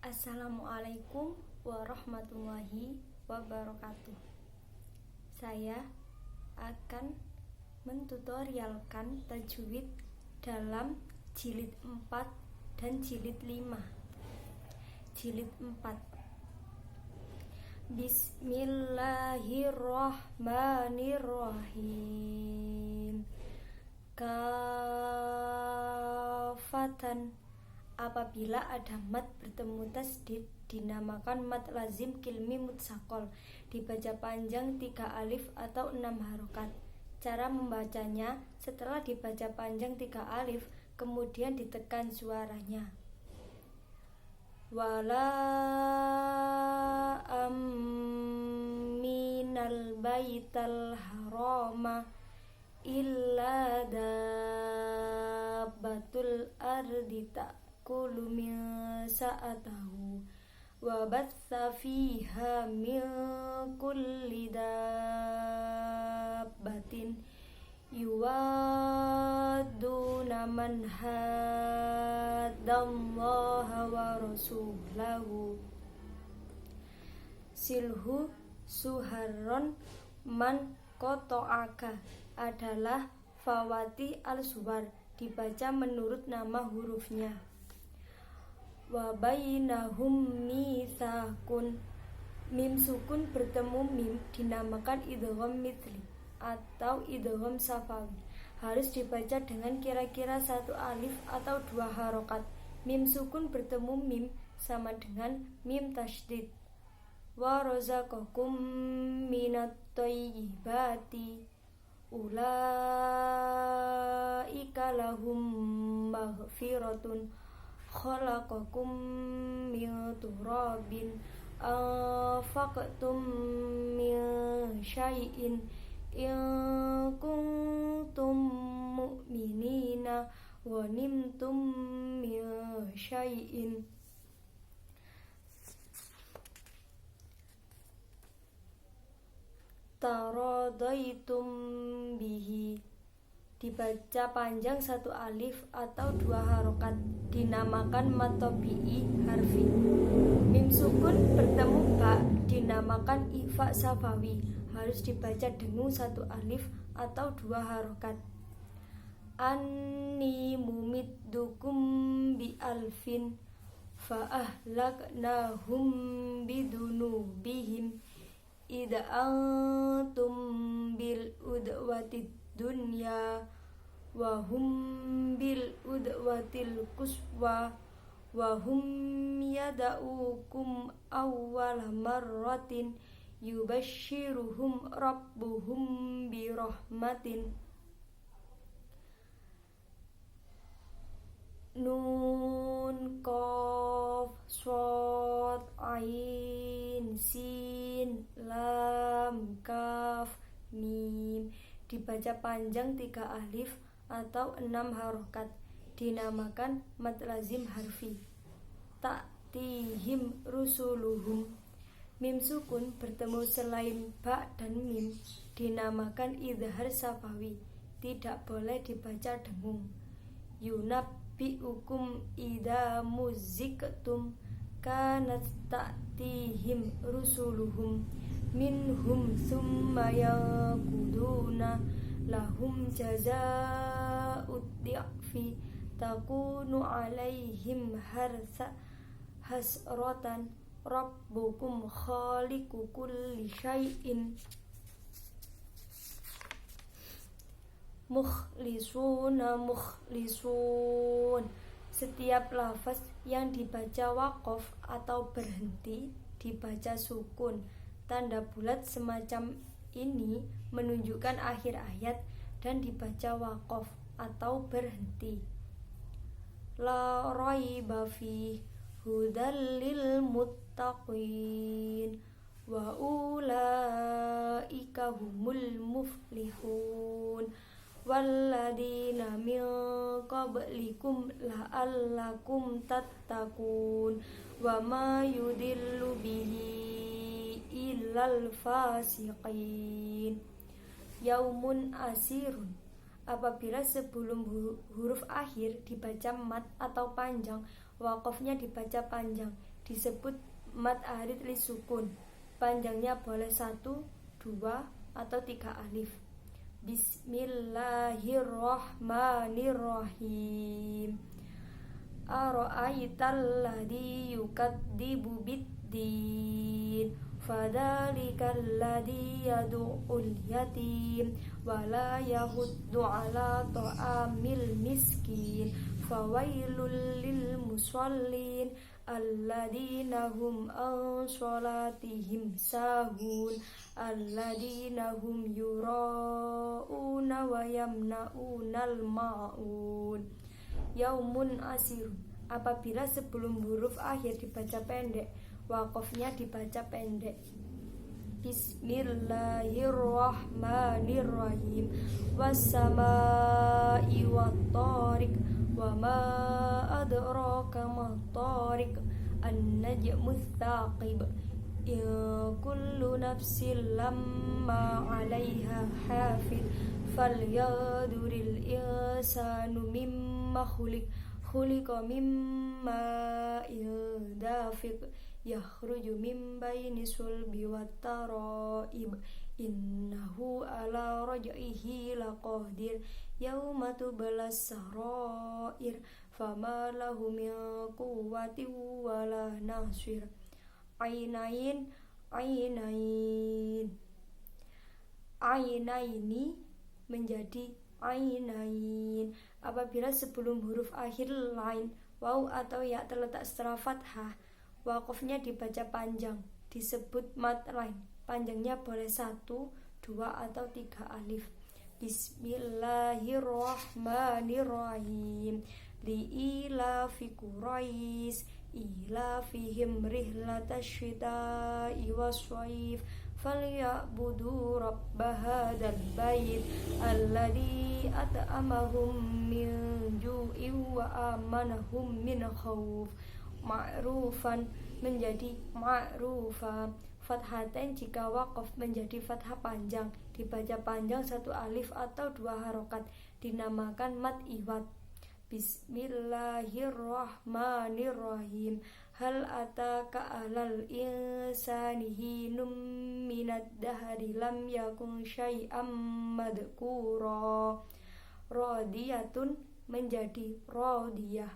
Assalamualaikum warahmatullahi wabarakatuh. Saya akan mentutorialkan tajwid dalam jilid 4 dan jilid 5. Jilid 4. Bismillahirrahmanirrahim. Kafatan. Apabila ada mad bertemu tasdid dinamakan mad lazim kilmi mutsaqal, dibaca panjang 3 alif atau 6 harokat. Cara membacanya, setelah dibaca panjang 3 alif kemudian ditekan suaranya. Wala aminal baital harama illa dabbatul ardi ta'kulu min sa'atahu wa batha fiha min kulli dabbatin yuwadduna man haddallaha wa rasulahu silhu suharron man koto'aka adalah fawati al-suwar, dibaca menurut nama hurufnya. Wa bainahum mitsaqun. Mim sukun bertemu mim dinamakan idgham mithli atau idgham safawi. Harus dibaca dengan kira-kira 1 alif atau 2 harokat. Mim sukun bertemu mim sama dengan mim tasydid. Wa razaqakum minat thayyibati ulaika lahum maghfiratun khalaqakum min turabin anfaqtum min syai'in in kuntum mu'minina wa nimtum min syai'in taradaitum bihi, dibaca panjang 1 alif atau 2 harokat, dinamakan mad tabi'i harfi. Mim sukun bertemu ba dinamakan ifa safawi, harus dibaca dengung 1 alif atau 2 harokat. Anni mumiddukum bi alfin fa ahlaknahum bidunubihim idza antum bil udwatid dunya wa hum bil udwatil quswa wa hum yada'ukum awwal marratin yubashshiruhum rabbuhum bi rahmatin. Nun qaf shad ain sin lam kaf mim, dibaca panjang 3 alif atau 6 harokat, dinamakan mad lazim harfi. Ta'tihim rusuluhum. Mim sukun bertemu selain ba dan mim dinamakan idhar safawi, tidak boleh dibaca dengung. Yunabbi'ukum idza muzziktum kanat ta'tihim rusuluhum minhum thumma yaquduna lahum jazaa'ud di'fi takunu alaihim hasratan rabbukum khaliqu kulli syai'in mukhlisuna mukhlisun. Setiap lafaz yang dibaca waqaf atau berhenti dibaca sukun. Tanda bulat semacam ini menunjukkan akhir ayat dan dibaca waqaf atau berhenti. La raiba fi hudal lil muttaqin wa ulaika humul muflihun walladina min qablikum la'allakum tattaqun wa ma yudillu bihi illal fasiqin. Yaumun asirun. Apabila sebelum huruf akhir dibaca mat atau panjang, waqafnya dibaca panjang, disebut mad arid li sukun. Panjangnya boleh 1, 2, atau 3 alif. Bismillahirrahmanirrahim. Ara'aital ladzi yukadzibu biddin fadzalikal ladzi yad'ul yatim wala yahuddu ala ta'amil miskin fawailul lil musallin alladzina hum an sholatihim sahun alladzina hum yura'una wa yamna'unal ma'un. Yaumun asir. Apabila sebelum huruf akhir dibaca pendek, wakofnya dibaca pendek. Bismillahirrahmanirrahim. Wassama'i wattariq. Wa ma adraka ma tariq. An-najmus thaqib. Kullu nafsin lamma 'alaiha hafid. Falyaduril insanu mimma khuliqa mimma dafiq yakhruju min baini sulbi wattaraib innahu ala raj'ihi laqadir yauma tublas sarair fama lahu min quwwatin wala nasir. Ainain ainaini menjadi ainain. Apabila sebelum huruf akhir lain, waw atau ya terletak setelah fathah, wakofnya dibaca panjang, disebut mad lain. Panjangnya boleh 1, 2, atau 3 alif. Bismillahirrahmanirrahim. Li'ilafi Quraish ilafihim rihlatash syita'i wasyaif falyabudu rabba hadzal bait alladzi at'amahum min ju'in wa amanahum min khauf. Ma'rufan menjadi ma'rufa. Fathatain jika waqaf menjadi fathah panjang, dibaca panjang 1 alif atau 2 harokat, dinamakan mad iwad. Bismillahirrahmanirrahim. Hal ataka alal insani hinum minad dahri lam yakun syai'am madkura. Radiyatun menjadi radiyah.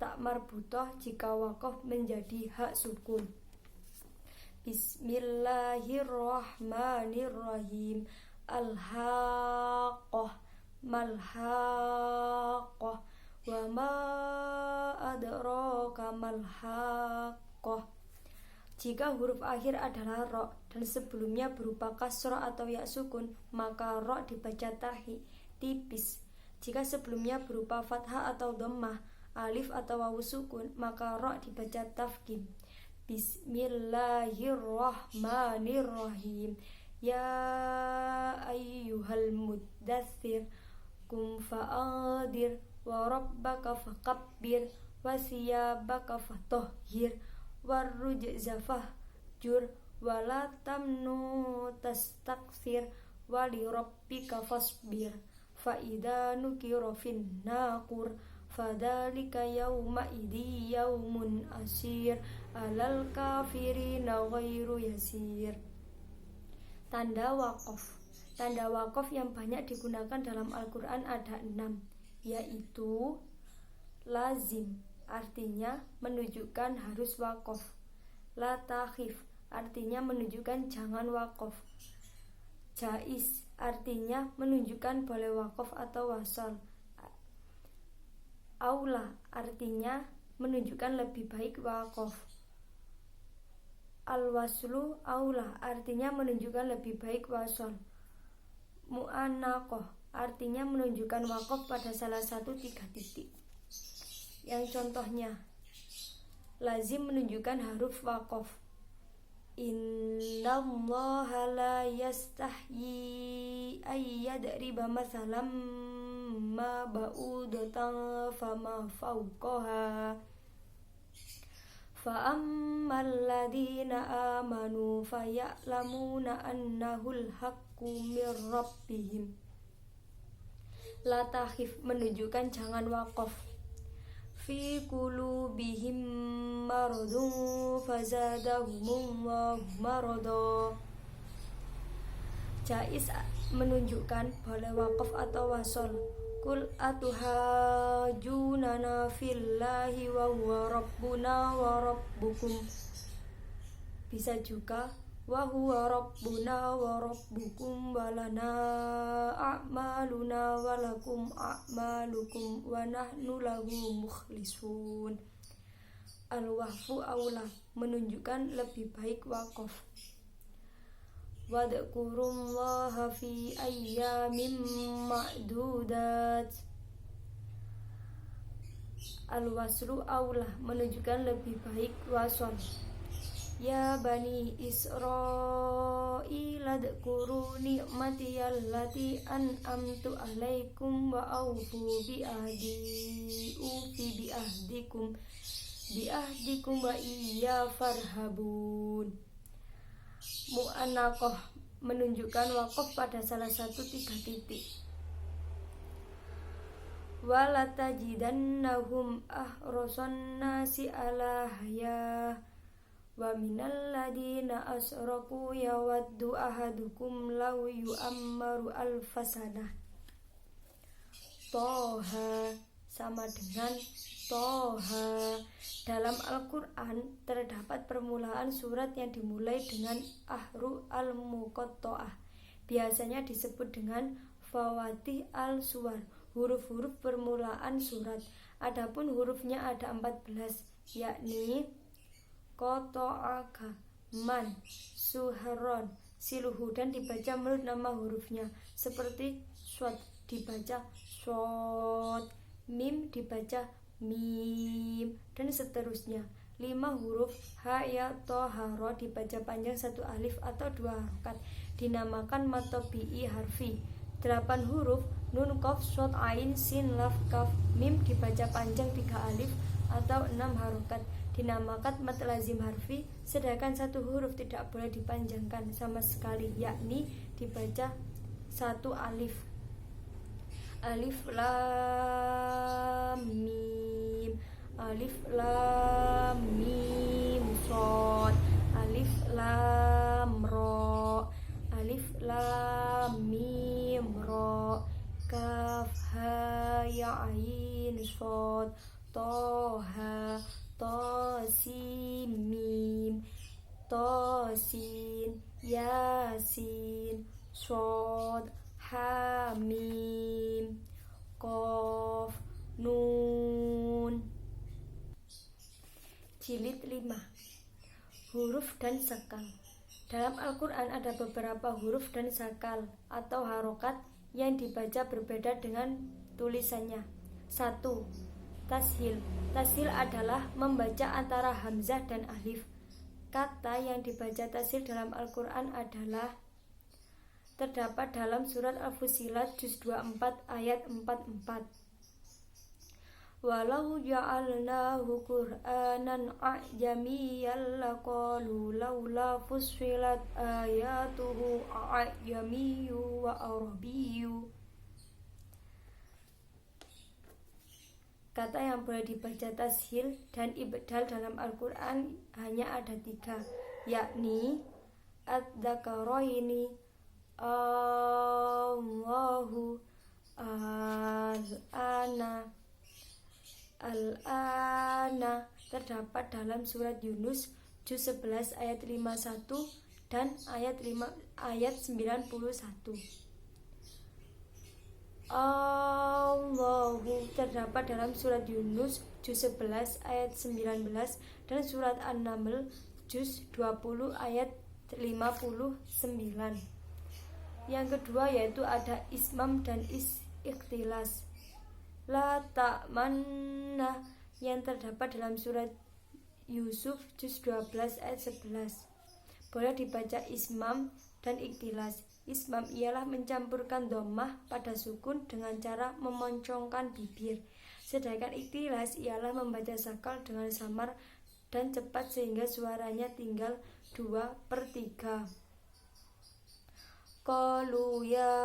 Tak marbutah jika waqaf menjadi hak sukun. Bismillahirrahmanirrahim. Al-haqqah malhaqqah wa ma adraka malhaqqah. Jika huruf akhir adalah ro dan sebelumnya berupa kasrah atau ya sukun, maka ro dibaca tahi tipis. Jika sebelumnya berupa fathah atau dhammah, alif atau wawu sukun, maka ro dibaca tafkhim. Bismillahirrahmanirrahim. Ya ayyuhal muddathir kum fa'adir wa rabbaka fakabbir wa siyabaka fatahhir warrujza fahjur wa la tamnu tastakthir wa li rabbika fasbir fa idza nukira fin naqur fadzalika yauma idzi yaumun asir alal kafirina ghairu yasir. Tanda waqaf. Tanda waqaf yang banyak digunakan dalam Al-Quran ada 6, yaitu lazim, artinya menunjukkan harus waqaf. La takhif, artinya menunjukkan jangan waqaf. Jaiz, artinya menunjukkan boleh waqaf atau wasal. Aula, artinya menunjukkan lebih baik waqaf. Al-waslu aula, artinya menunjukkan lebih baik wasal. Mu'annaqah, artinya menunjukkan waqaf pada salah satu 3 titik. Yang contohnya, lazim menunjukkan huruf waqaf. Innallaha la yastahyi ayyadriba mathalam ma ba'udatan fama fawqaha fa'ammal ladina amanu faya'lamuna annahul haqqu mir rabbihim. La takhif menunjukkan jangan waqaf. fi qulubihim maradun fazadahumullahu marada. Jaiz menunjukkan boleh waqaf atau wasol. Kul atuhajunana fillahi wa huwa rabbuna wa rabbukum. Bisa juga wa huwa rabbuna wa rabbukum walana a'maluna walakum a'malukum wa nahnu lahu mukhlisun. Al-wahfu aula menunjukkan lebih baik waqaf. Wadhkurullaha fi ayyamin ma'dudat. Al-waslu aula menunjukkan lebih baik wasol. Ya bani Israil adhkuru ni'mati allati an'amtu alaikum wa awfu bi ahdi ufi bi ahdikum wa iya farhabun. Mu'anaqah menunjukkan waqaf pada salah satu 3 titik. Walatajidannahum ahrasan nasi ala hayah wa minal ladina asraku yawaddu ahadukum law yu'ammaru alfasanah. Toha sama dengan Toha. Dalam Al-Quran terdapat permulaan surat yang dimulai dengan ahru al-muqatta'ah. Biasanya disebut dengan fawatih al-suwar, huruf-huruf permulaan surat. Adapun hurufnya ada 14, yakni qata'aka, man, suharon, siluhu, dan dibaca menurut nama hurufnya. Seperti shod dibaca shod, mim dibaca mim, dan seterusnya. 5 huruf ha, ya, to, ha, ro dibaca panjang 1 alif atau 2 harokat, dinamakan mad tabi'i harfi. 8 huruf nun, qaf, shod, ain, sin, laf, kaf, mim dibaca panjang 3 alif atau 6 harokat, dinamakan mad lazim harfi. Sedangkan 1 huruf tidak boleh dipanjangkan sama sekali, yakni dibaca 1 alif. Alif lam mim, alif lam mim shod, alif lam ro, alif lam mim ro, kaf ha ya ain shod, toha, tosin mim, tosin yasin shod, hamim, qaf, nun. Jilid 5. Huruf dan sakal. Dalam Al-Quran ada beberapa huruf dan sakal atau harokat yang dibaca berbeda dengan tulisannya. 1. Tashil. Tashil adalah membaca antara hamzah dan alif. Kata yang dibaca tashil dalam Al-Quran adalah terdapat dalam surat Al-Fussilat juz 24 ayat 44. Walau ja'alnahu Qur'anan a'jamiyyan laqalu laula fussilat ayatuhu a'jamiyyu wa arabiyyu. Kata yang boleh dibaca tashil dan ibdal dalam Al-Quran hanya ada 3, yakni ad-dzakaraini, Allahu, al-ana, al-ana. Terdapat dalam surat Yunus juz 11 ayat 51 dan ayat 91. Allahu terdapat dalam surat Yunus juz 11 ayat 19 dan surat An-Naml juz 20 ayat 59. Yang kedua yaitu ada ismam dan ikhtilas. La ta'manna yang terdapat dalam surat Yusuf juz 12 ayat 11. Boleh dibaca ismam dan ikhtilas. Ismam ialah mencampurkan dhammah pada sukun dengan cara memoncongkan bibir. Sedangkan ikhtilas ialah membaca sakal dengan samar dan cepat sehingga suaranya tinggal 2/3. qalu ya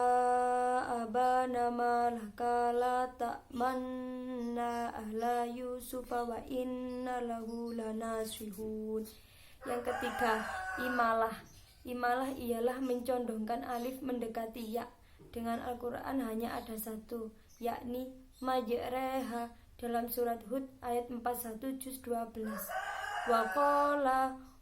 abana malaka la ta'manna ala yusufa wa inna lahu lanasihun. Yang ketiga, imalah. Imalah ialah mencondongkan alif mendekati ya. Dengan Al-Quran hanya ada satu, yakni majreha dalam surat Hud ayat 41 juz 12.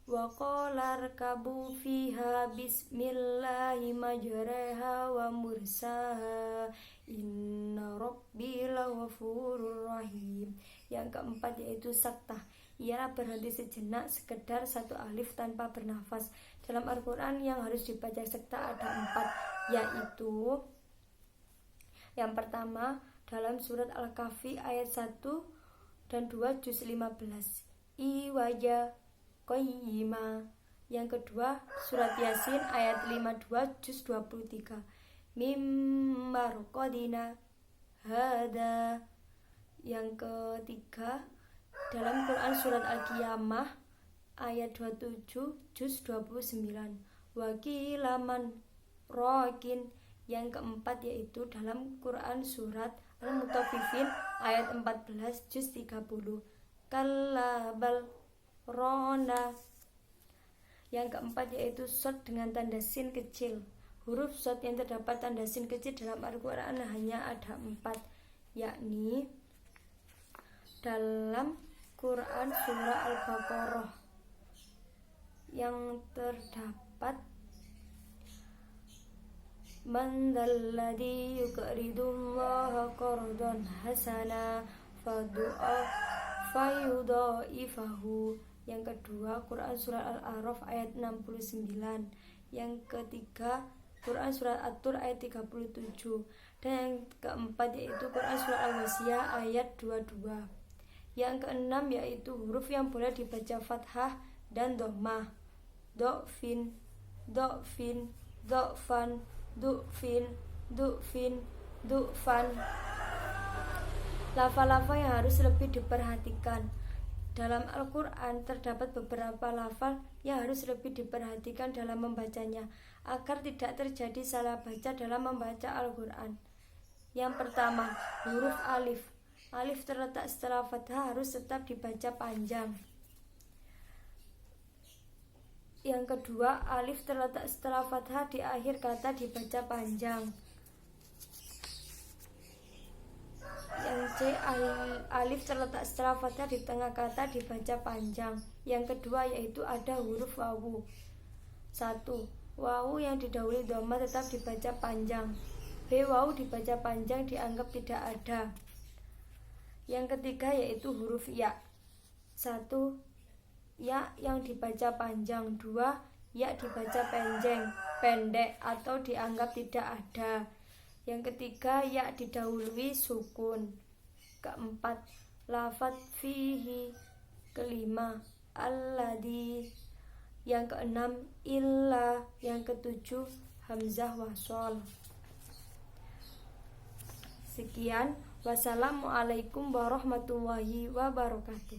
Waqala rkabu fiha bismillahi majreha wa mursaha inna rabbi laghafurur rahim. Yang keempat yaitu saktah, ialah berhenti sejenak sekedar satu alif tanpa bernafas. Dalam Al-Quran yang harus dibaca sakta ada 4, yaitu yang pertama dalam surat Al-Kahfi ayat 1 dan 2 juz 15, iwaja qayyima. Yang kedua surat Yasin ayat 52 juz 23, mimmarqadina hada. Yang ketiga dalam Quran surat Al-Qiyamah ayat 27 juz 29, wakilaman rokin. Yang keempat yaitu dalam Quran surat Al-Mutaffifin ayat 14 juz 30, kallabal rona. Yang keempat yaitu shad dengan tanda sin kecil. Huruf shad yang terdapat tanda sin kecil dalam Al-Quran hanya ada 4, yakni dalam Quran surah Al-Baqarah yang terdapat man dzalladzi yuqridullaha qardan hasana fayudhaifahu. Yang kedua Quran surah Al-A'raf ayat 69. Yang ketiga Quran surah At-Tur ayat 37. Dan yang keempat yaitu Quran surah Al-Wasiyah ayat 22. Yang keenam yaitu huruf yang boleh dibaca fathah dan dhammah, dofin, dofin, dofan, dufin, dufin, dufan. Lafal-lafal yang harus lebih diperhatikan. Dalam Al-Quran terdapat beberapa lafal yang harus lebih diperhatikan dalam membacanya agar tidak terjadi salah baca dalam membaca Al-Quran. Yang pertama, huruf alif. Alif terletak setelah fathah harus tetap dibaca panjang. Yang kedua, alif terletak setelah fathah di akhir kata dibaca panjang. Yang C, alif terletak setelah fathah di tengah kata dibaca panjang. Yang kedua yaitu ada huruf wawu. 1. Wawu yang didahului dhamma tetap dibaca panjang. B. Wawu dibaca panjang dianggap tidak ada. Yang ketiga yaitu huruf ya. 1. Ya yang dibaca panjang. 2. Ya dibaca pendek atau dianggap tidak ada. Yang ketiga ya didahului sukun. Keempat, lafadz fihi. Kelima, alladzi. Yang keenam, illa. Yang ketujuh, hamzah wasol. Sekian, wassalamualaikum warahmatullahi wabarakatuh.